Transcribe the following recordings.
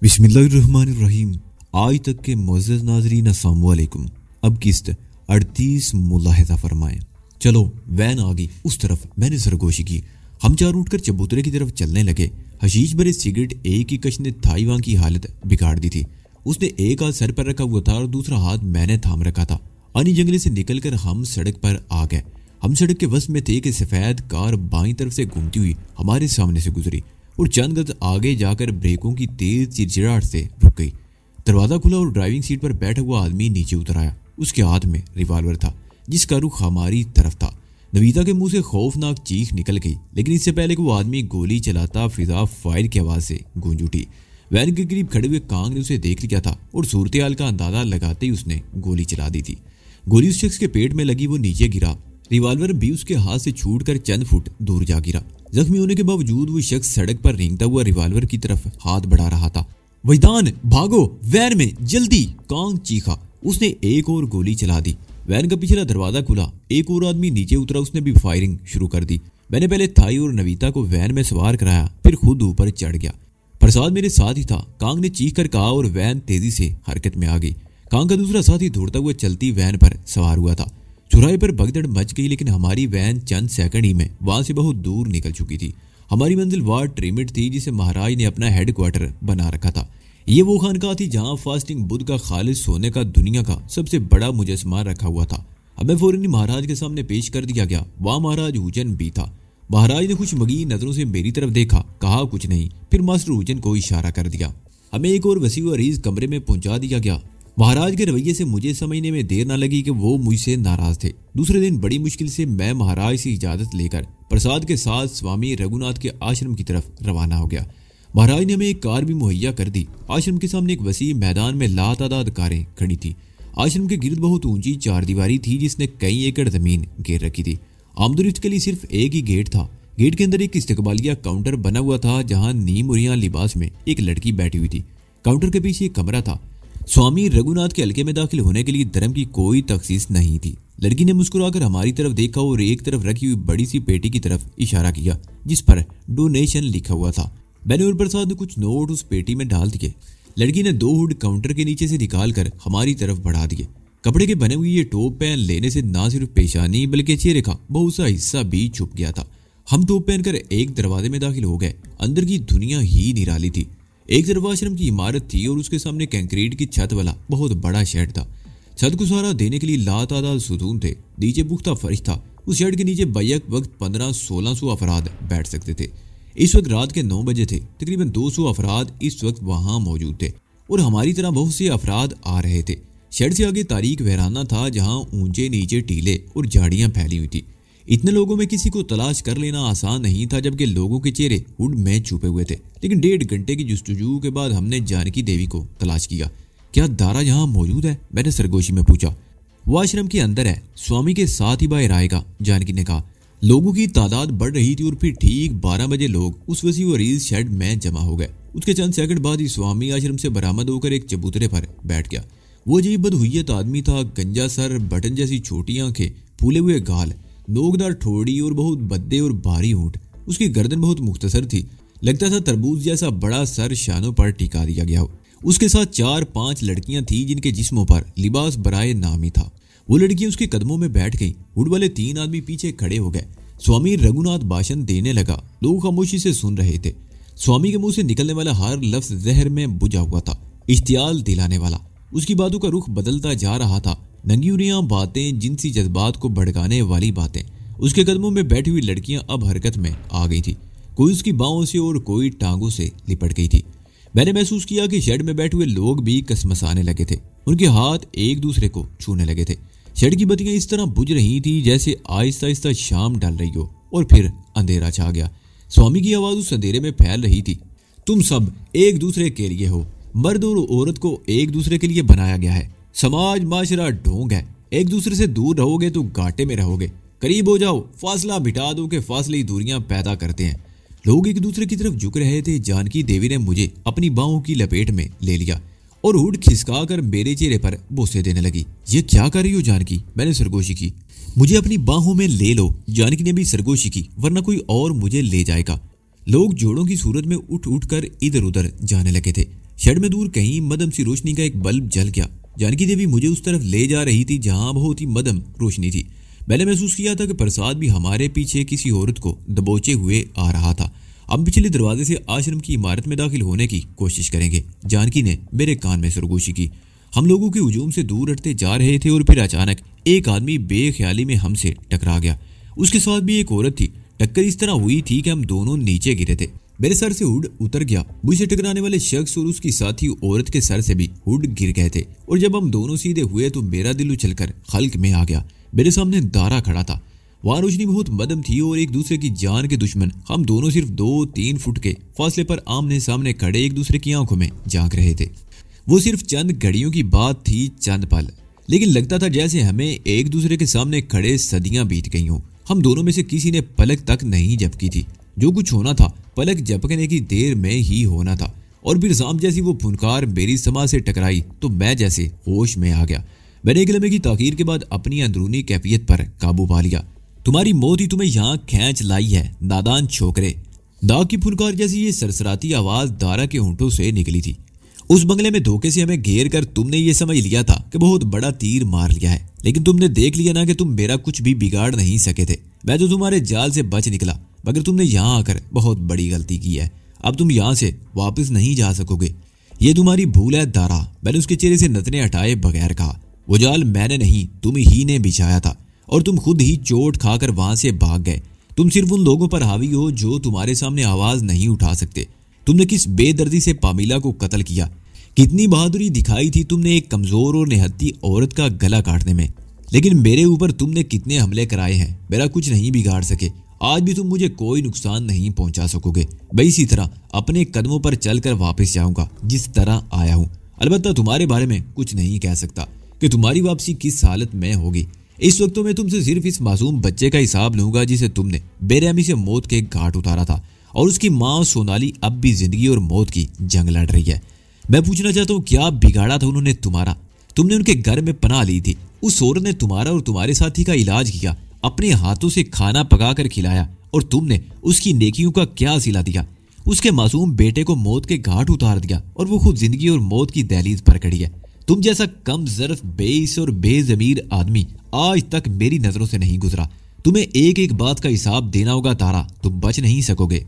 बिस्मिल्लाहिर्रहमानिर्रहीम। आज तक के मुअज़्ज़ज़ नाज़रीन अस्सलाम वालेकुम। अब किस्त 38 मुलाहिज़ा फरमाएं। चलो वैन आ गई उस तरफ, मैंने सरगोशी की। हम चार उठकर चबूतरे की तरफ चलने लगे। हशीश भरे सिगरेट एक ही कश ने थाईवां की हालत बिगाड़ दी थी। उसने एक हाथ सर पर रखा हुआ था और दूसरा हाथ मैंने थाम रखा था। अनी जंगले से निकलकर हम सड़क पर आ गए। हम सड़क के वस में थे कि सफ़ेद कार बाईं तरफ से घूमती हुई हमारे सामने से गुजरी और चंद गज आगे जाकर ब्रेकों की तेज चिरचिराहट से रुक गई। दरवाजा खुला और ड्राइविंग सीट पर बैठा हुआ आदमी नीचे उतर आया। उसके हाथ में रिवॉल्वर था जिसका रुख हमारी तरफ था। नवीता के मुंह से खौफनाक चीख निकल गई, लेकिन इससे पहले कि वो आदमी गोली चलाता फिजा फायर की आवाज से गूंज उठी। वैन के करीब खड़े हुए कांग ने उसे देख लिया था और सूरत हाल का अंदाजा लगाते ही उसने गोली चला दी थी। गोली उस शख्स के पेट में लगी, वो नीचे गिरा। रिवॉल्वर भी उसके हाथ से छूटकर चंद फुट दूर जा गिरा। जख्मी होने के बावजूद वो शख्स सड़क पर रेंगता हुआ रिवॉल्वर की तरफ हाथ बढ़ा रहा था। वैदान भागो, वैन में जल्दी, कांग चीखा। उसने एक और गोली चला दी। वैन का पिछला दरवाजा खुला, एक और आदमी नीचे उतरा। उसने भी फायरिंग शुरू कर दी। मैंने पहले थाई और नवीता को वैन में सवार कराया, फिर खुद ऊपर चढ़ गया। प्रसाद मेरे साथ ही था। कांग ने चीख कर कहा और वैन तेजी से हरकत में आ गई। कांग का दूसरा साथी दौड़ता हुआ चलती वैन पर सवार हुआ था। चौराहे पर भगदड़ मच गई, लेकिन हमारी वैन चंद सेकंड ही में वहां से बहुत दूर निकल चुकी थी। हमारी मंजिल वार्ड ट्रिमिट थी जिसे महाराज ने अपना हेडक्वार्टर बना रखा था। ये वो खानकाह थी जहां फास्टिंग बुद्ध का खालिस सोने का दुनिया का सबसे बड़ा मुजस्समा रखा हुआ था। हमें फौरन महाराज के सामने पेश कर दिया गया। वहां महाराज हुजन भी था। महाराज ने खुशमगी नजरों से मेरी तरफ देखा, कहा कुछ नहीं, फिर मास्टर हुजन को इशारा कर दिया। हमें एक और वसी व अरीज कमरे में पहुंचा दिया गया। महाराज के रवैये से मुझे समझने में देर न लगी कि वो मुझसे नाराज थे। दूसरे दिन बड़ी मुश्किल से मैं महाराज से इजाजत लेकर प्रसाद के साथ स्वामी रघुनाथ के आश्रम की तरफ रवाना हो गया। महाराज ने हमें एक कार भी मुहैया कर दी। आश्रम के सामने एक वसी मैदान में लातादाद कारें खड़ी थी। आश्रम के गिर्द बहुत ऊंची चारदीवारी थी जिसने कई एकड़ जमीन घेर रखी थी। आमदोरफ्त के लिए सिर्फ एक ही गेट था। गेट के अंदर एक इस्तकबालिया काउंटर बना हुआ था जहां नीम उरिया लिबास में एक लड़की बैठी हुई थी। काउंटर के पीछे एक कमरा था। स्वामी रघुनाथ के हल्के में दाखिल होने के लिए धर्म की कोई तखसीस नहीं थी। लड़की ने मुस्कुराकर हमारी तरफ देखा और एक तरफ रखी हुई बड़ी सी पेटी की तरफ इशारा किया जिस पर डोनेशन लिखा हुआ था। मैंने और प्रसाद ने कुछ नोट उस पेटी में डाल दिए। लड़की ने 2 हुड काउंटर के नीचे से निकालकर हमारी तरफ बढ़ा दिए। कपड़े के बने हुए ये टोप पहन लेने से ना सिर्फ पेशानी बल्कि चेहरे का बहुत सा हिस्सा भी छुप गया था। हम टोप पहनकर एक दरवाजे में दाखिल हो गए। अंदर की दुनिया ही निराली थी। एक तरफ आश्रम की इमारत थी और उसके सामने कंक्रीट की छत वाला बहुत बड़ा शेड था। छत को सहारा देने के लिए लातादाद सुतून थे। नीचे पुख्ता फर्श था। उस शेड के नीचे बैक वक्त 1500-1600 अफराद बैठ सकते थे। इस वक्त रात के 9 बजे थे। तकरीबन 200 अफराद इस वक्त वहां मौजूद थे और हमारी तरह बहुत से अफराद आ रहे थे। शेड से आगे तारीक वहराना था जहां ऊंचे नीचे टीले और झाड़ियां फैली हुई थी। इतने लोगों में किसी को तलाश कर लेना आसान नहीं था जबकि लोगों के चेहरे हुड में छुपे हुए थे। लेकिन 1.5 घंटे की जुस्तजू के बाद हमने जानकी देवी को तलाश किया। क्या दारा यहाँ मौजूद है? मैंने सरगोशी में पूछा। वो आश्रम के अंदर है, स्वामी के साथ ही बाहर आएगा, जानकी ने कहा। लोगों की तादाद बढ़ रही थी और फिर ठीक 12 बजे लोग उस वसी व अरीज शेड में जमा हो गए। उसके चंद सेकंड बाद ही स्वामी आश्रम से बरामद होकर एक चबूतरे पर बैठ गया। वो अजीब बदहुइयत आदमी था। गंजा सर, बटन जैसी छोटी आंखें, फूले हुए गाल, नोकदार ठोड़ी और बहुत बद्दे और भारी होंठ। उसकी गर्दन बहुत मुख्तसर थी। लगता था तरबूज जैसा बड़ा सर शानों पर टिका दिया गया हो। उसके साथ 4-5 लड़कियां थी जिनके जिस्मों पर लिबास बराए नाम ही था। वो लड़कियां उसके कदमों में बैठ गईं। हुड वाले 3 आदमी पीछे खड़े हो गए। स्वामी रघुनाथ भाषण देने लगा। लोग खामोशी से सुन रहे थे। स्वामी के मुंह से निकलने वाला हर लफ्ज जहर में बुझा हुआ था, इश्तियाल दिलाने वाला। उसकी बातों का रुख बदलता जा रहा था। नंगीउरियां बातें, जिनसी जज्बात को भड़काने वाली बातें। उसके कदमों में बैठी हुई लड़कियां अब हरकत में आ गई थी। कोई उसकी बाहों से और कोई टांगों से लिपट गई थी। मैंने महसूस किया कि शेड में बैठे हुए लोग भी कसमसाने लगे थे। उनके हाथ एक दूसरे को छूने लगे थे। शेड की बत्तियां इस तरह बुझ रही थी जैसे आहिस्ता आहिस्ता शाम ढल रही हो और फिर अंधेरा छा गया। स्वामी की आवाज उस अंधेरे में फैल रही थी। तुम सब एक दूसरे के लिए हो। मर्द और औरत को एक दूसरे के लिए बनाया गया है। समाज माशरा ढोंग है। एक दूसरे से दूर रहोगे तो घाटे में रहोगे। करीब हो जाओ, फासला बिठा दो कि फासले ही दूरियां पैदा करते हैं। लोग एक दूसरे की तरफ झुक रहे थे। जानकी देवी ने मुझे अपनी बाहों की लपेट में ले लिया और हुड खिसका कर मेरे चेहरे पर बोसे देने लगी। ये क्या कर रही हो जानकी? मैंने सरगोशी की। मुझे अपनी बाहों में ले लो। जानकी ने भी सरगोशी की, वरना कोई और मुझे ले जाएगा। लोग जोड़ों की सूरत में उठ उठ कर इधर उधर जाने लगे थे। शेड में दूर कहीं मदम सी रोशनी का एक बल्ब जल गया। जानकी देवी मुझे उस तरफ ले जा रही थी जहां बहुत ही मदम रोशनी थी। मैंने महसूस किया था कि प्रसाद भी हमारे पीछे किसी औरत को दबोचे हुए आ रहा था। हम पिछले दरवाजे से आश्रम की इमारत में दाखिल होने की कोशिश करेंगे, जानकी ने मेरे कान में सरगोशी की। हम लोगों के हुजूम से दूर हटते जा रहे थे और फिर अचानक एक आदमी बेख्याली में हमसे टकरा गया। उसके साथ भी एक औरत थी। टक्कर इस तरह हुई थी कि हम दोनों नीचे गिरे थे। मेरे सर से हुड उतर गया। मुझसे टकराने वाले शख्स और उसकी साथी औरत के सर से भी हुड गिर गए थे और जब हम दोनों सीधे हुए तो मेरा दिल उछलकर खल्क में आ गया। मेरे सामने दारा खड़ा था। वहां रोशनी बहुत मदम थी और एक दूसरे की जान के दुश्मन हम दोनों सिर्फ 2-3 फुट के फासले पर आमने सामने खड़े एक दूसरे की आंखों में झांक रहे थे। वो सिर्फ चंद घड़ियों की बात थी, चंद पल, लेकिन लगता था जैसे हमें एक दूसरे के सामने खड़े सदियां बीत गई हों। हम दोनों में से किसी ने पलक तक नहीं झपकी थी। जो कुछ होना था पलक झपकने की देर में ही होना था। और फिर शाम जैसी वो फुनकार मेरी समाज से टकराई तो मैं जैसे होश में आ गया। मैंने एक लम्हे की ताकीर के बाद अपनी अंदरूनी कैफियत पर काबू पा लिया। तुम्हारी मौत ही तुम्हें यहाँ खींच लाई है, नादान छोकरे। दाग की फुनकार जैसी ये सरसराती आवाज दारा के होंठों से निकली थी। उस बंगले में धोखे से हमें घेर कर तुमने ये समझ लिया था कि बहुत बड़ा तीर मार लिया है, लेकिन तुमने देख लिया ना कि तुम मेरा कुछ भी बिगाड़ नहीं सके थे। मैं तो तुम्हारे जाल से बच निकला, मगर तुमने यहाँ आकर बहुत बड़ी गलती की है। अब तुम यहाँ से वापस नहीं जा सकोगे। ये तुम्हारी भूल है दारा, मैंने उसके चेहरे से नतने हटाए बगैर कहा। वो जाल मैंने नहीं तुम ही ने बिछाया था और तुम खुद ही चोट खाकर वहां से भाग गए। तुम सिर्फ उन लोगों पर हावी हो जो तुम्हारे सामने आवाज नहीं उठा सकते। तुमने किस बेदर्दी से पामीला को कत्ल किया। कितनी बहादुरी दिखाई थी तुमने एक कमजोर और निहत्ती औरत का गला काटने में। लेकिन मेरे ऊपर तुमने कितने हमले कराए हैं, मेरा कुछ नहीं बिगाड़ सके। आज भी तुम मुझे कोई नुकसान नहीं पहुंचा सकोगे। मैं इसी तरह अपने कदमों पर चलकर वापस जाऊंगा जिस तरह आया हूं। अलबत्ता तुम्हारे बारे में कुछ नहीं कह सकता कि तुम्हारी वापसी किस हालत में होगी। इस वक्त तो मैं तुमसे सिर्फ इस मासूम बच्चे का हिसाब लूंगा जिसे तुमने बेरहमी से मौत के घाट उतारा था, और उसकी माँ सोनाली अब भी जिंदगी और मौत की जंग लड़ रही है। मैं पूछना चाहता हूँ, क्या बिगाड़ा था उन्होंने तुम्हारा? तुमने उनके घर में पनाह ली थी। उस औरत ने तुम्हारा और तुम्हारे साथी का इलाज किया, अपने हाथों से खाना पकाकर खिलाया, और तुमने उसकी नेकियों का क्या सिला दिया? उसके मासूम बेटे को मौत के घाट उतार दिया और वो खुद जिंदगी और मौत की दहलीज पर खड़ी है। तुम जैसा कम ज़र्फ, बेइस और बेजमीर आदमी आज तक मेरी नजरों से नहीं गुजरा। तुम्हें एक एक बात का हिसाब देना होगा दारा, तुम बच नहीं सकोगे।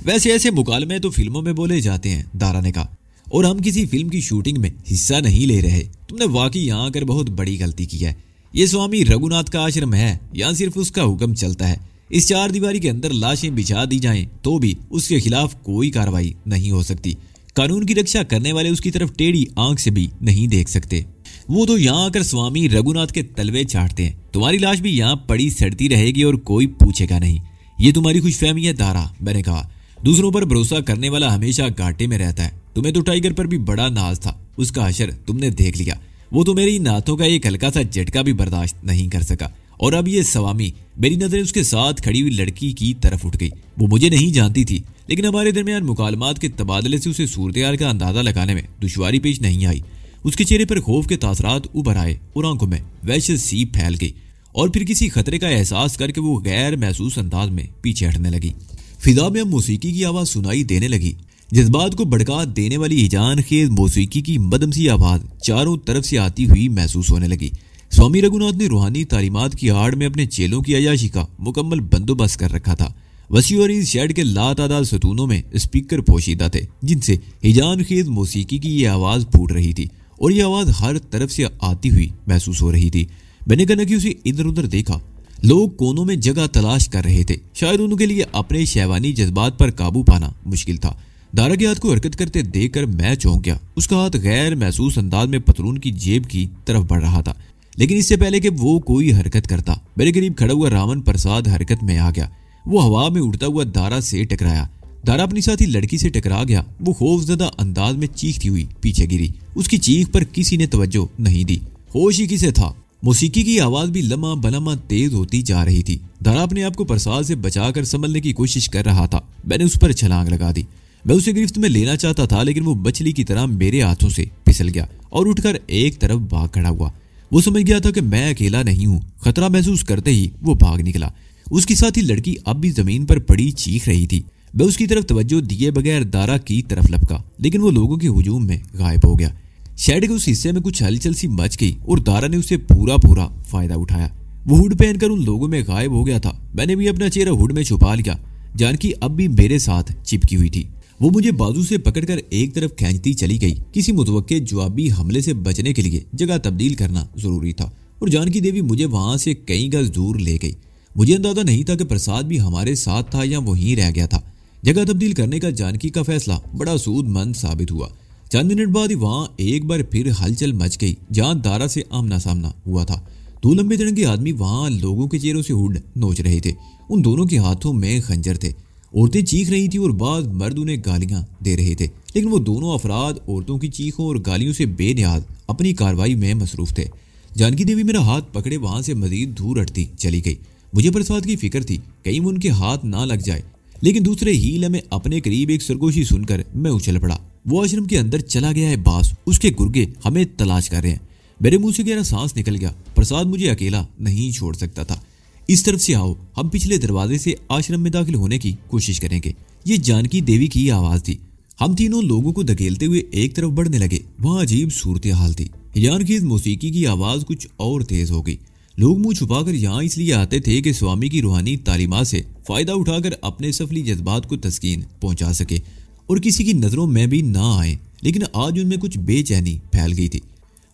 वैसे ऐसे मुकालमे तो फिल्मों में बोले जाते हैं, दारा ने कहा, और हम किसी फिल्म की शूटिंग में हिस्सा नहीं ले रहे। तुमने वाकई यहाँ आकर बहुत बड़ी गलती की है। ये स्वामी रघुनाथ का आश्रम है, यहाँ सिर्फ उसका हुक्म चलता है। इस चार दीवारी के अंदर लाशें बिछा दी जाएं तो भी उसके खिलाफ कोई कार्रवाई नहीं हो सकती। कानून की रक्षा करने वाले उसकी तरफ टेढ़ी आंख से भी नहीं देख सकते। वो तो यहाँ आकर स्वामी रघुनाथ के तलवे चाटते हैं। तुम्हारी लाश भी यहाँ पड़ी सड़ती रहेगी और कोई पूछेगा नहीं। ये तुम्हारी खुशफहमी है दारा, मैंने कहा। दूसरों पर भरोसा करने वाला हमेशा घाटे में रहता है। तुम्हें तो टाइगर पर भी बड़ा नाज था, उसका हशर तुमने देख लिया। वो तो मेरी नाथों का एक हल्का सा झटका भी बर्दाश्त नहीं कर सका। और अब ये स्वामी, मेरी नजरें उसके साथ खड़ी हुई लड़की की तरफ उठ गई। वो मुझे नहीं जानती थी, लेकिन हमारे दरमियान मुकालमात के तबादले से उसे सूरत-ए-हाल का अंदाजा लगाने में दुश्वारी पेश नहीं आई। उसके चेहरे पर खौफ के तासरात उभर आए और आंखों में वहशत सी फैल गई, और फिर किसी खतरे का एहसास करके वो गैर महसूस अंदाज में पीछे हटने लगी। फिजा में मौसीकी की आवाज सुनाई देने लगी। जज्बात को भड़का देने वाली हिजान खेज मौसीकी की मदम सी आवाज चारों तरफ से आती हुई महसूस होने लगी। स्वामी रघुनाथ ने रूहानी तालीमात की आड़ में अपने चेलों की अयाशी का मुकम्मल बंदोबस्त कर रखा था। वसी और इस शेड के लातादाद सतूनों में स्पीकर पोशीदा थे, जिनसे हिजान खेज मौसीकी की ये आवाज फूट रही थी, और ये आवाज हर तरफ से आती हुई महसूस हो रही थी। मैंने कनकी उसे इधर उधर देखा। लोग कोनों में जगह तलाश कर रहे थे। शायद उनके लिए अपने शहवानी जज्बात पर काबू पाना मुश्किल था। दारा के हाथ को हरकत करते देखकर मैं चौंक गया। उसका हाथ गैर महसूस अंदाज में पतलून की जेब की तरफ बढ़ रहा था, लेकिन इससे पहले कि वो कोई हरकत करता, मेरे करीब खड़ा हुआ रामन प्रसाद हरकत में आ गया। वो हवा में उड़ता हुआ दारा से टकराया। दारा अपनी साथी लड़की से टकरा गया। वो खौफजदा अंदाज में चीखती हुई पीछे गिरी। उसकी चीख पर किसी ने तवज्जो नहीं दी। होश ही किसे था। मौसीकी की आवाज भी लम्हा बलम्हा तेज होती जा रही थी। दारा अपने आप को प्रसाद से बचाकर संभलने की कोशिश कर रहा था। मैंने उस पर छलांग लगा दी। मैं उसे गिरफ्त में लेना चाहता था, लेकिन वो मछली की तरह मेरे हाथों से फिसल गया और उठकर एक तरफ भाग खड़ा हुआ। वो समझ गया था कि मैं अकेला नहीं हूँ। खतरा महसूस करते ही वो भाग निकला। उसकी साथी लड़की अब भी जमीन पर पड़ी चीख रही थी। मैं उसकी तरफ तवज्जो दिए बगैर दारा की तरफ लपका, लेकिन वो लोगों के हुजूम में गायब हो गया। शेड के उस हिस्से में कुछ हलचल सी मच गई और दारा ने उसे पूरा फायदा उठाया। वो हुड पहनकर उन लोगों में गायब हो गया था। मैंने भी अपना चेहरा हुड में छुपा लिया। जानकी अब भी मेरे साथ चिपकी हुई थी। वो मुझे बाजू से पकड़कर एक तरफ खींचती चली गई। किसी मुतवक्के जवाबी हमले से बचने के लिए जगह तब्दील करना जरूरी था और जानकी देवी मुझे वहां से कई गज दूर ले गई। मुझे अंदाजा नहीं था कि प्रसाद भी हमारे साथ था या वहीं रह गया था। जगह तब्दील करने का जानकी का फैसला बड़ा सूदमंद साबित हुआ। चंद मिनट बाद ही वहां एक बार फिर हलचल मच गई, जहां दारा से आमना सामना हुआ था। दो लंबे तिरंगे आदमी वहां लोगों के चेहरों से हुड नोच रहे थे। उन दोनों के हाथों में खंजर थे। औरतें चीख रही थी और बाद मर्द उन्हें गालियां दे रहे थे, लेकिन वो दोनों अफराद औरतों की चीखों और गालियों से बेनियाज अपनी कार्रवाई में मसरूफ थे। जानकी देवी मेरा हाथ पकड़े वहां से मजीद दूर हटती चली गई। मुझे प्रसाद की फिक्र थी कहीं उनके हाथ ना लग जाए, लेकिन दूसरे ही लम्हे अपने करीब एक सरगोशी सुनकर मैं उछल पड़ा। वो आश्रम के अंदर चला गया है बास, उसके गुर्गे हमें तलाश कर रहे हैं। मेरे मुंह से गहरा सांस निकल गया। प्रसाद मुझे अकेला नहीं छोड़ सकता था। इस तरफ से आओ, हम पिछले दरवाजे से आश्रम में दाखिल होने की कोशिश करेंगे। ये जानकी देवी की आवाज थी। हम तीनों लोगों को धकेलते हुए एक तरफ बढ़ने लगे। वहां अजीब सूरत हाल थी। हिजानखेज मौसीकी की आवाज कुछ और तेज हो गई। लोग मुंह छुपाकर यहाँ इसलिए आते थे कि स्वामी की रूहानी तालीमात से फायदा उठाकर अपने सफली जज्बात को तस्कीन पहुंचा सके और किसी की नजरों में भी ना आए। लेकिन आज उनमें कुछ बेचैनी फैल गई थी।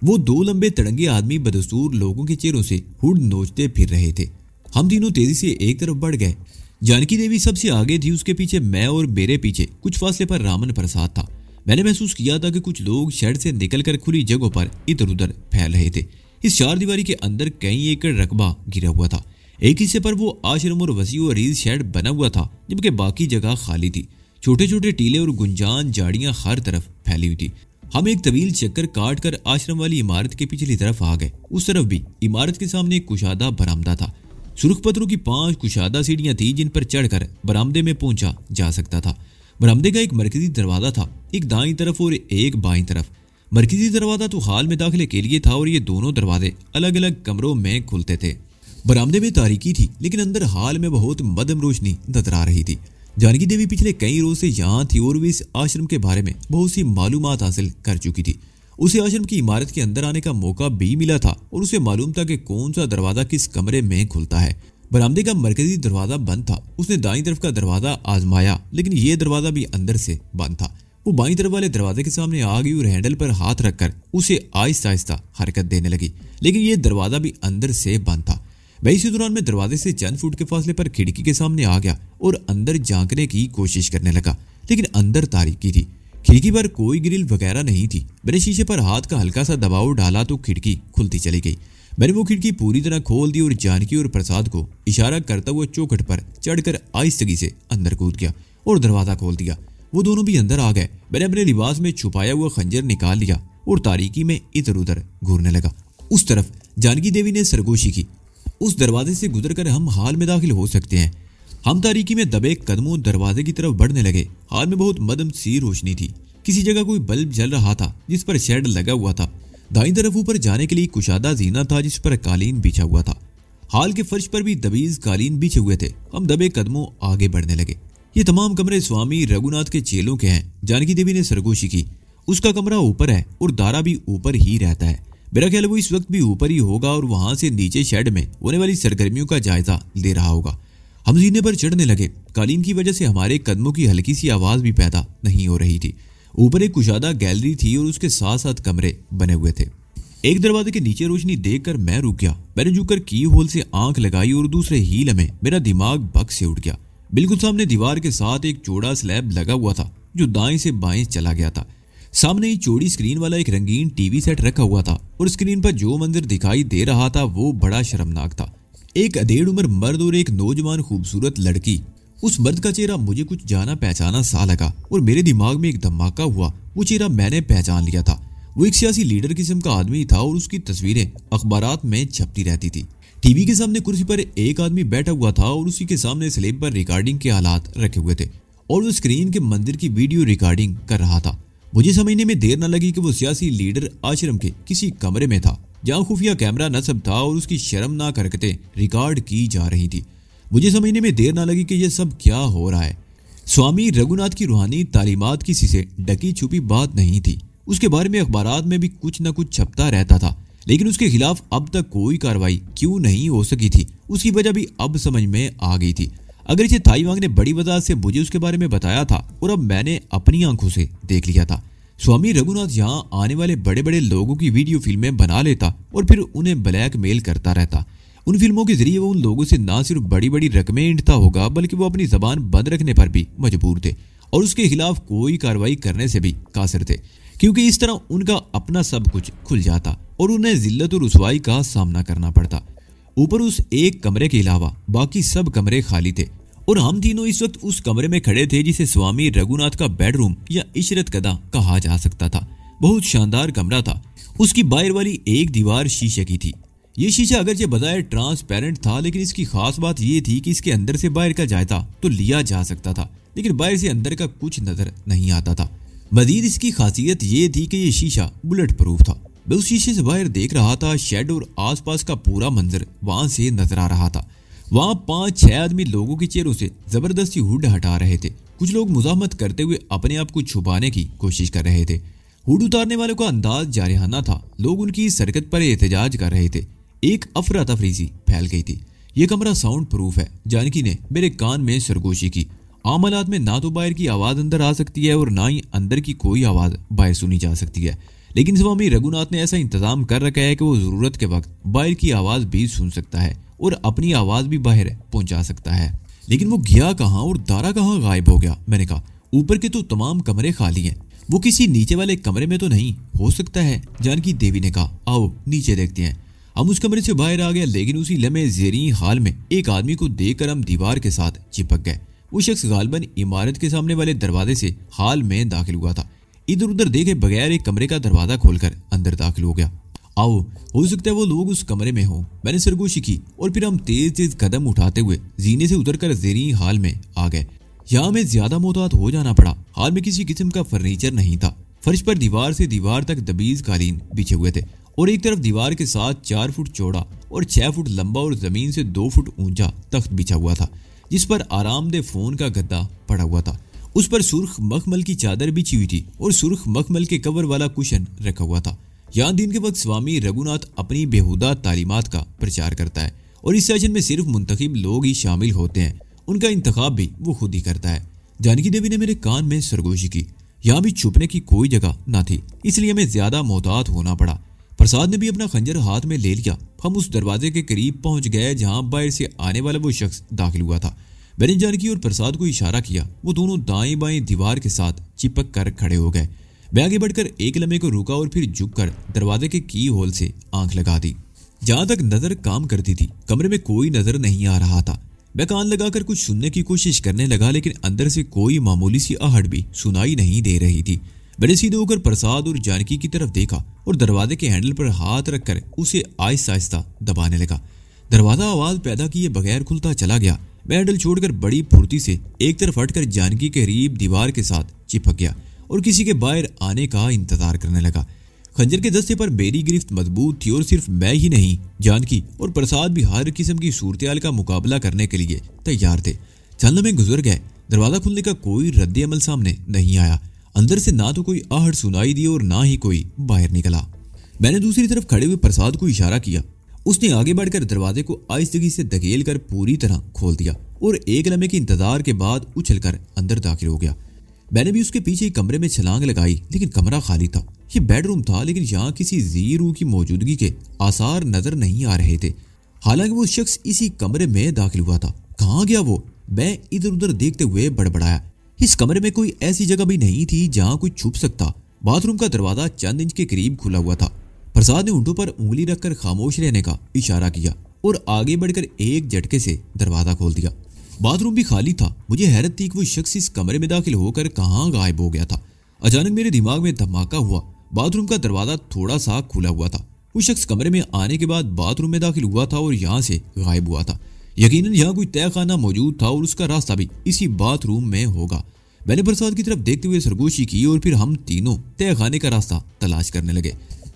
वो दो लंबे तड़ंगे आदमी बदस्तूर लोगों के चेहरों से हुड नोचते फिर रहे थे। हम तीनों तेजी से एक तरफ बढ़ गए। जानकी देवी सबसे आगे थी, उसके पीछे मैं और मेरे पीछे कुछ फासले पर रामन प्रसाद था। मैंने महसूस किया था कि कुछ लोग शेड से निकलकर खुली जगहों पर इधर उधर फैल रहे थे। इस चार दीवारी के अंदर कई एकड़ रकबा गिरा हुआ था। एक हिस्से पर वो आश्रम और वसी और अरीज शेड बना हुआ था, जबकि बाकी जगह खाली थी। छोटे छोटे टीले और गुंजान झाड़ियां हर तरफ फैली हुई थी। हम एक तवील चक्कर काट कर आश्रम वाली इमारत के पिछली तरफ आ गए। उस तरफ भी इमारत के सामने एक कुशादा बरामदा था। सुर्ख पत्थरों की 5 कुशादा सीढ़ियां थी जिन पर चढ़कर बरामदे में पहुंचा जा सकता था। बरामदे का एक मरकजी दरवाजा था, एक दाईं तरफ और एक बाईं तरफ। मरकजी दरवाजा तो हाल में दाखिले के लिए था और ये दोनों दरवाजे अलग अलग कमरों में खुलते थे। बरामदे में तारीकी थी, लेकिन अंदर हाल में बहुत मध्यम रोशनी नजर आ रही थी। जानकी देवी पिछले कई रोज से यहाँ थी और वे इस आश्रम के बारे में बहुत सी मालूमात हासिल कर चुकी थी। उसे आश्रम की इमारत के अंदर आने का मौका भी मिला था और उसे मालूम था कि कौन सा दरवाजा किस कमरे में खुलता है। बरामदे का मरकजी दरवाजा बंद था। उसने दाईं तरफ का दरवाजा आजमाया, लेकिन यह दरवाजा भी अंदर से बंद था। वो बाईं तरफ वाले दरवाजे के सामने आ गई और हैंडल पर हाथ रखकर उसे आहिस्ता आहिस्ता हरकत देने लगी, लेकिन यह दरवाजा भी अंदर से बंद था। मैं इसी दौरान में दरवाजे से चंद फुट के फासले पर खिड़की के सामने आ गया और अंदर झांकने की कोशिश करने लगा, लेकिन अंदर तारीकी थी। खिड़की पर कोई ग्रिल वगैरह नहीं थी। मैंने शीशे पर हाथ का हल्का सा दबाव डाला तो खिड़की खुलती चली गई। मैंने वो खिड़की पूरी तरह खोल दी और जानकी और प्रसाद को इशारा करता हुआ चौखट पर चढ़कर आहिस्तगी से अंदर कूद गया और दरवाजा खोल दिया। वो दोनों भी अंदर आ गए। मैंने अपने लिबास में छुपाया हुआ खंजर निकाल लिया और तारीकी में इधर उधर घूरने लगा। उस तरफ जानकी देवी ने सरगोशी की। उस दरवाजे से गुजरकर हम हाल में दाखिल हो सकते हैं। हम तारीकी में दबे कदमों दरवाजे की तरफ बढ़ने लगे। हाल में बहुत मध्यम सी रोशनी थी। किसी जगह कोई बल्ब जल रहा था जिस पर शेड लगा हुआ था। दाईं तरफ ऊपर जाने के लिए कुशादा जीना था जिस पर कालीन बिछा हुआ था। हाल के फर्श पर भी दबीज कालीन बिछे हुए थे। हम दबे कदमों आगे बढ़ने लगे। ये तमाम कमरे स्वामी रघुनाथ के चेलों के हैं। जानकी देवी ने सरगोशी की। उसका कमरा ऊपर है और दारा भी ऊपर ही रहता है। मेरा ख्याल वो इस वक्त भी ऊपर ही होगा और वहां से नीचे शेड में होने वाली सरगर्मियों का जायजा ले रहा होगा। हम जीने पर चढ़ने लगे। कालीन की वजह से हमारे कदमों की हल्की सी आवाज भी पैदा नहीं हो रही थी। ऊपर एक कुशादा गैलरी थी और उसके साथ साथ कमरे बने हुए थे। एक दरवाजे के नीचे रोशनी देखकर मैं रुक गया। मैंने झुककर की होल से आंख लगाई और दूसरे ही लम्हे मेरा दिमाग बग से उठ गया। बिल्कुल सामने दीवार के साथ एक चौड़ा स्लैब लगा हुआ था जो दाएं से बाएं चला गया था। सामने ही चौड़ी स्क्रीन वाला एक रंगीन टीवी सेट रखा हुआ था और स्क्रीन पर जो मंजर दिखाई दे रहा था वो बड़ा शर्मनाक था। एक अधेड़ उम्र मर्द और एक नौजवान खूबसूरत लड़की। उस मर्द का चेहरा मुझे कुछ जाना पहचाना सा लगा और मेरे दिमाग में एक धमाका हुआ। वो चेहरा मैंने पहचान लिया था। वो एक सियासी लीडर किस्म का आदमी था और उसकी तस्वीरें अखबारात में छपती रहती थी। टीवी के सामने कुर्सी पर एक आदमी बैठा हुआ था और उसी के सामने स्लेब पर रिकॉर्डिंग के आलात रखे हुए थे और वो स्क्रीन के मंदिर की वीडियो रिकॉर्डिंग कर रहा था। मुझे समझने में देर न लगी कि वो सियासी लीडर आश्रम के किसी कमरे में था जहां खुफिया कैमरा नस्ब था और उसकी शर्मनाक हरकतें रिकॉर्ड की जा रही थी। मुझे समझने में देर न लगी कि यह सब क्या हो रहा है। स्वामी रघुनाथ की रूहानी तालीमात किसी से ढकी छुपी बात नहीं थी। उसके बारे में अखबारात में भी कुछ न कुछ छपता रहता था, लेकिन उसके खिलाफ अब तक कोई कार्रवाई क्यों नहीं हो सकी थी, उसकी वजह भी अब समझ में आ गई थी। अगर इसे थाईवांग ने बड़ी वजह से मुझे उसके बारे में बताया था और अब मैंने अपनी आंखों से देख लिया था। स्वामी रघुनाथ यहाँ आने वाले बड़े बड़े लोगों की वीडियो फिल्में बना लेता और फिर उन्हें ब्लैकमेल करता रहता। उन फिल्मों के जरिए वो उन लोगों से ना सिर्फ बड़ी बड़ी रकमें ऐंठता होगा, बल्कि वो अपनी जबान बंद रखने पर भी मजबूर थे और उसके खिलाफ कोई कार्रवाई करने से भी कासिर थे, क्योंकि इस तरह उनका अपना सब कुछ खुल जाता और उन्हें जिल्लत और रुसवाई का सामना करना पड़ता। ऊपर उस एक कमरे के अलावा बाकी सब कमरे खाली थे और हम तीनों इस वक्त उस कमरे में खड़े थे जिसे स्वामी रघुनाथ का बेडरूम या इशरत कदा कहा जा सकता था। बहुत शानदार कमरा था। उसकी बाहर वाली एक दीवार शीशे की थी। ये शीशा अगरचे बजाय ट्रांसपेरेंट था, लेकिन इसकी खास बात यह थी कि इसके अंदर से बाहर का जायजा तो लिया जा सकता था, लेकिन बाहर से अंदर का कुछ नजर नहीं आता था। मजीद इसकी खासियत ये थी कि यह शीशा बुलेट प्रूफ था। मैं उस शीशे से बाहर देख रहा था। शेड और आसपास का पूरा मंजर वहां से नजर आ रहा था। वहां 5-6 आदमी लोगों के चेहरों से जबरदस्ती हुड हटा रहे थे। कुछ लोग मुजाहमत करते हुए अपने आप को छुपाने की कोशिश कर रहे थे। हुड उतारने वालों का अंदाज जारहाना था। लोग उनकी इस हरकत पर एहतजाज कर रहे थे। एक अफरा तफरी सी फैल गई थी। यह कमरा साउंड प्रूफ है। जानकी ने मेरे कान में सरगोशी की। आम हालात में ना तो बाहर की आवाज अंदर आ सकती है और ना ही अंदर की कोई आवाज बाहर सुनी जा सकती है, लेकिन स्वामी रघुनाथ ने ऐसा इंतजाम कर रखा है कि वो जरूरत के वक्त बाहर की आवाज भी सुन सकता है और अपनी आवाज भी बाहर पहुंचा सकता है। लेकिन वो गया कहाँ और दारा कहाँ गायब हो गया? मैंने कहा, ऊपर के तो तमाम कमरे खाली हैं, वो किसी नीचे वाले कमरे में तो नहीं हो सकता है? जानकी देवी ने कहा, आओ नीचे देखते हैं। हम उस कमरे से बाहर आ गए, लेकिन उसी लम्हे ज़ेरी हाल में एक आदमी को देखकर हम दीवार के साथ चिपक गए। वो शख्स गालबन इमारत के सामने वाले दरवाजे से हाल में दाखिल हुआ था। इधर उधर देखे बगैर एक कमरे का दरवाजा खोलकर अंदर दाखिल हो गया। आओ, हो सकता है वो लोग उस कमरे में हो। मैंने सरगोशी की और फिर हम तेज तेज कदम उठाते हुए जीने से उतरकर ज़ेरी हाल में आ गए। यहाँ में ज्यादा मोहतात हो जाना पड़ा। हाल में किसी किस्म का फर्नीचर नहीं था। फर्श पर दीवार से दीवार तक दबीज कालीन बिछे हुए थे और एक तरफ दीवार के साथ 4 फुट चौड़ा और 6 फुट लंबा और जमीन से 2 फुट ऊंचा तख्त बिछा हुआ था, जिस पर आरामदेह फोन का गद्दा पड़ा हुआ था। उस पर सुर्ख मखमल की चादर बिछी हुई थी और सुर्ख मखमल के कवर वाला कुशन रखा हुआ था। यहाँ दिन के वक्त स्वामी रघुनाथ अपनी बेहुदा तालीमात का प्रचार करता है और इस सेशन में सिर्फ मुंतखब लोग ही शामिल होते हैं। उनका इंतखाब भी वो खुद ही करता है। जानकी देवी ने मेरे कान में सरगोशी की। यहाँ भी छुपने की कोई जगह न थी, इसलिए हमें ज्यादा मोहतात होना पड़ा। प्रसाद ने भी अपना खंजर हाथ में ले लिया। हम उस दरवाजे के करीब पहुंच गए जहां बाहर से आने वाला वो शख्स दाखिल हुआ था। मैंने जानकी और प्रसाद को इशारा किया। वो दोनों दाएं बाएं दीवार के साथ चिपक कर खड़े हो गए। मैं आगे बढ़कर एक लम्हे को रुका और फिर झुककर दरवाजे के की होल से आंख लगा दी। जहां तक नजर काम करती थी, कमरे में कोई नजर नहीं आ रहा था। मैं कान लगाकर कुछ सुनने की कोशिश करने लगा, लेकिन अंदर से कोई मामूली सी आहट भी सुनाई नहीं दे रही थी। मैंने सीधे होकर प्रसाद और जानकी की तरफ देखा और दरवाजे के हैंडल पर हाथ रखकर उसे आहिस्ता आहिस्ता दबाने लगा। दरवाजा आवाज पैदा किए बगैर खुलता चला गया। मैं हैंडल छोड़कर बड़ी फुर्ती से एक तरफ हटकर जानकी के करीब दीवार के साथ चिपक गया और किसी के बाहर आने का इंतजार करने लगा। खंजर के दस्ते पर मेरी गिरफ्त मजबूत थी और सिर्फ मैं ही नहीं, जानकी और प्रसाद भी हर किस्म की सूरत का मुकाबला करने के लिए तैयार थे। चंद लम्हे गुजर गए। दरवाजा खुलने का कोई रद्द अमल सामने नहीं आया। अंदर से ना तो कोई आहट सुनाई दी और ना ही कोई बाहर निकला। मैंने दूसरी तरफ खड़े हुए प्रसाद को इशारा किया। उसने आगे बढ़कर दरवाजे को आहिस्तगी से धकेल कर पूरी तरह खोल दिया और एक लम्हे के इंतजार के बाद उछलकर अंदर दाखिल हो गया। मैंने भी उसके पीछे कमरे में छलांग लगाई, लेकिन कमरा खाली था। ये बेडरूम था, लेकिन यहाँ किसी जी रूह की मौजूदगी के आसार नजर नहीं आ रहे थे। हालांकि वो शख्स इसी कमरे में दाखिल हुआ था। कहाँ गया वो? मैं इधर उधर देखते हुए बड़बड़ाया। इस कमरे में कोई ऐसी जगह भी नहीं थी जहां कोई छुप सकता। बाथरूम का दरवाजा चंद इंच के करीब खुला हुआ था। प्रसाद ने ऊँटों पर उंगली रखकर खामोश रहने का इशारा किया और आगे बढ़कर एक झटके से दरवाजा खोल दिया। बाथरूम भी खाली था। मुझे हैरत थी कि वो शख्स इस कमरे में दाखिल होकर कहाँ गायब हो गया था। अचानक मेरे दिमाग में धमाका हुआ। बाथरूम का दरवाजा थोड़ा सा खुला हुआ था। वो शख्स कमरे में आने के बाद बाथरूम में दाखिल हुआ था और यहाँ से गायब हुआ था। यकीनन यहाँ कोई तहखाना मौजूद था और उसका रास्ता भी इसी बाथरूम में होगा। मैंने प्रसाद की तरफ देखते हुए सरगोशी की और फिर हम तीनों तहखाने का रास्ता तलाश करने लगे।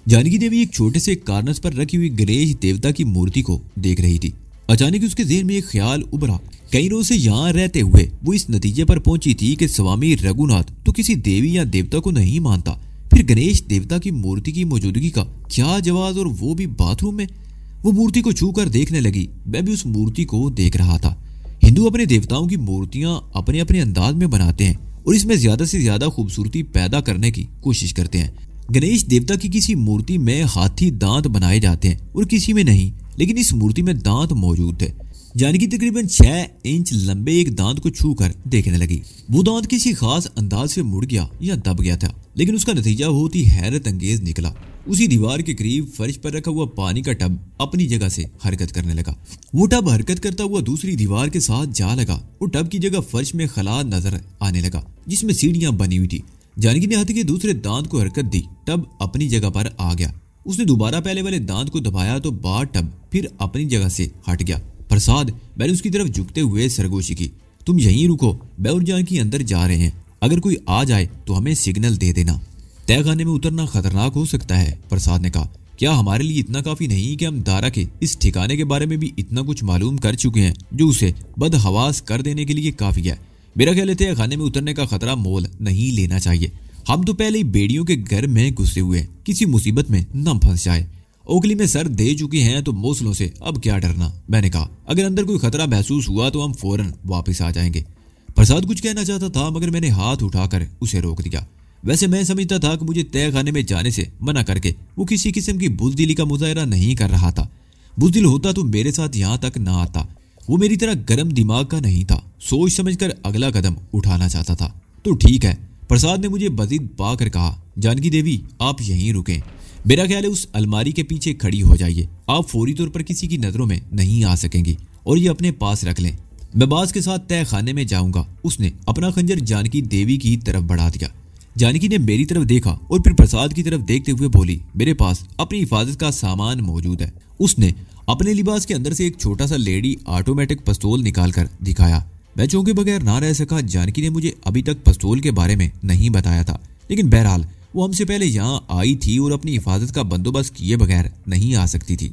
जानकी देवी एक छोटे से कार्नस पर रखी हुई गणेश देवता की मूर्ति को देख रही थी। अचानक उसके ज़हन में एक ख्याल उभरा। कई रोज से यहाँ रहते हुए वो इस नतीजे पर पहुंची थी कि स्वामी रघुनाथ तो किसी देवी या देवता को नहीं मानता, फिर गणेश देवता की मूर्ति की मौजूदगी का क्या जवाब, और वो भी बाथरूम में। वो मूर्ति को छू कर देखने लगी। मैं भी उस मूर्ति को देख रहा था। हिंदू अपने देवताओं की मूर्तियां अपने अपने अंदाज में बनाते हैं और इसमें ज्यादा से ज्यादा खूबसूरती पैदा करने की कोशिश करते हैं। गणेश देवता की किसी मूर्ति में हाथी दांत बनाए जाते हैं और किसी में नहीं, लेकिन इस मूर्ति में दांत मौजूद थे। जानकी तकरीबन 6 इंच लंबे एक दांत को छू कर देखने लगी। वो दांत किसी खास अंदाज से मुड़ गया या दब गया था, लेकिन उसका नतीजा बहुत ही हैरत अंगेज निकला। उसी दीवार के करीब फर्श पर रखा हुआ पानी का टब अपनी जगह से हरकत करने लगा। वो टब हरकत करता हुआ दूसरी दीवार के साथ जा लगा और टब की जगह फर्श में खला नजर आने लगा जिसमें सीढ़ियां बनी हुई थी। जानकी ने हाथी के दूसरे दांत को हरकत दी, टब अपनी जगह पर आ गया। उसने दोबारा पहले वाले दांत को दबाया तो बार टब फिर अपनी जगह से हट गया। प्रसाद, मैंने उसकी तरफ झुकते हुए सरगोशी की। तुम यहीं रुको, मैं और जानकी अंदर जा रहे हैं। अगर कोई आ जाए तो हमें सिग्नल दे देना। तहखाने में उतरना खतरनाक हो सकता है, प्रसाद ने कहा। क्या हमारे लिए इतना काफी नहीं कि हम दारा के इस ठिकाने के बारे में भी इतना कुछ मालूम कर चुके हैं जो उसे बदहवास कर देने के लिए काफी है? मेरा ख्याल है तहखाने में उतरने का खतरा मोल नहीं लेना चाहिए। हम तो पहले ही बेड़ियों के घर में घुसे हुए हैं, किसी मुसीबत में न फंस जाए। ओखली में सर दे चुके हैं तो मौसलों से अब क्या डरना, मैंने कहा। अगर अंदर कोई खतरा महसूस हुआ तो हम फौरन वापस आ जाएंगे। प्रसाद कुछ कहना चाहता था मगर मैंने हाथ उठाकर उसे रोक दिया। वैसे मैं समझता था कि मुझे तहखाने में जाने से मना करके वो किसी किस्म की बुज़दिली का मुजाहरा नहीं कर रहा था। बुज़दिल होता तो मेरे साथ यहाँ तक ना आता। वो मेरी तरह गर्म दिमाग का नहीं था, सोच समझकर अगला कदम उठाना चाहता था। तो ठीक है, प्रसाद ने मुझे बजीद पा कर कहा। जानकी देवी, आप यहीं रुकें। मेरा ख्याल है उस अलमारी के पीछे खड़ी हो जाइए। आप फौरी तौर पर किसी की नजरों में नहीं आ सकेंगी और ये अपने पास रख लें। मैं बाज के साथ तहखाने में जाऊंगा। उसने अपना खंजर जानकी देवी की तरफ बढ़ा दिया। जानकी ने मेरी तरफ देखा और फिर प्रसाद की तरफ देखते हुए बोली, मेरे पास अपनी हिफाजत का सामान मौजूद है। उसने अपने लिबास के अंदर से एक छोटा सा लेडी ऑटोमेटिक पिस्तौल निकालकर दिखाया। मैं चौंके बगैर ना रह सका। जानकी ने मुझे अभी तक पिस्तौल के बारे में नहीं बताया था, लेकिन बहरहाल वो हमसे पहले यहाँ आई थी और अपनी हिफाजत का बंदोबस्त किए बगैर नहीं आ सकती थी।